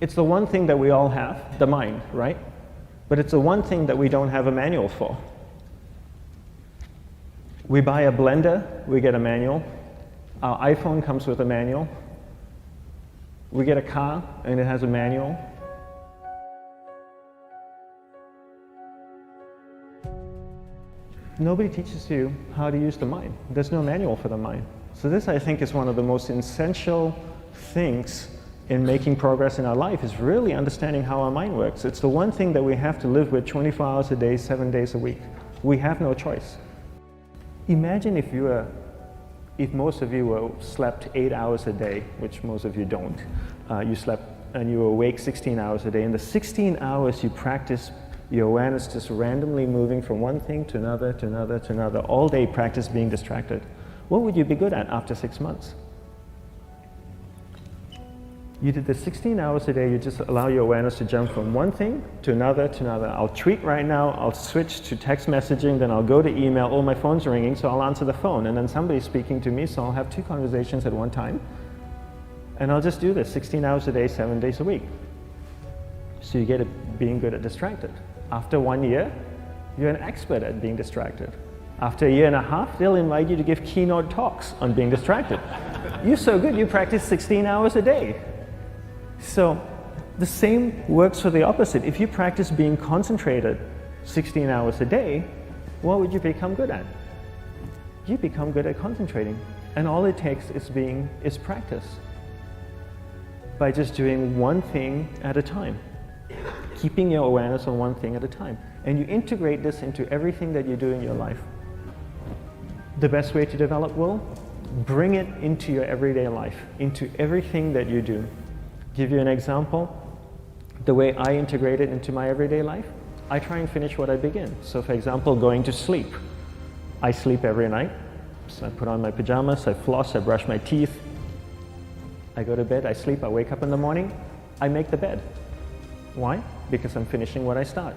It's the one thing that we all have, the mind, right? But it's the one thing that we don't have a manual for. We buy a blender, we get a manual. Our iPhone comes with a manual. We get a car and it has a manual. Nobody teaches you how to use the mind. There's no manual for the mind. So this, I think, is one of the most essential things in making progress in our life, is really understanding how our mind works. It's the one thing that we have to live with 24 hours a day, 7 days a week. We have no choice. Imagine if most of you slept 8 hours a day, which most of you don't. You slept and you were awake 16 hours a day. In the 16 hours you practice your awareness just randomly moving from one thing to another, to another, to another. All day practice being distracted. What would you be good at after 6 months? You did the 16 hours a day, you just allow your awareness to jump from one thing to another, to another. I'll tweet right now, I'll switch to text messaging, then I'll go to email. Oh, my phone's ringing, so I'll answer the phone. And then somebody's speaking to me, so I'll have 2 conversations at one time. And I'll just do this 16 hours a day, 7 days a week. So you get it being good at distracted. After 1 year, you're an expert at being distracted. After 1.5 years, they'll invite you to give keynote talks on being distracted. You're so good, you practice 16 hours a day. So the same works for the opposite. If you practice being concentrated 16 hours a day, what would you become good at? You become good at concentrating. And all it takes is practice. By just doing one thing at a time. Keeping your awareness on one thing at a time. And you integrate this into everything that you do in your life. The best way to develop will? Bring it into your everyday life, into everything that you do. Give you an example, the way I integrate it into my everyday life, I try and finish what I begin. So for example, going to sleep. I sleep every night, so I put on my pajamas, I floss, I brush my teeth, I go to bed, I sleep, I wake up in the morning, I make the bed. Why? Because I'm finishing what I start.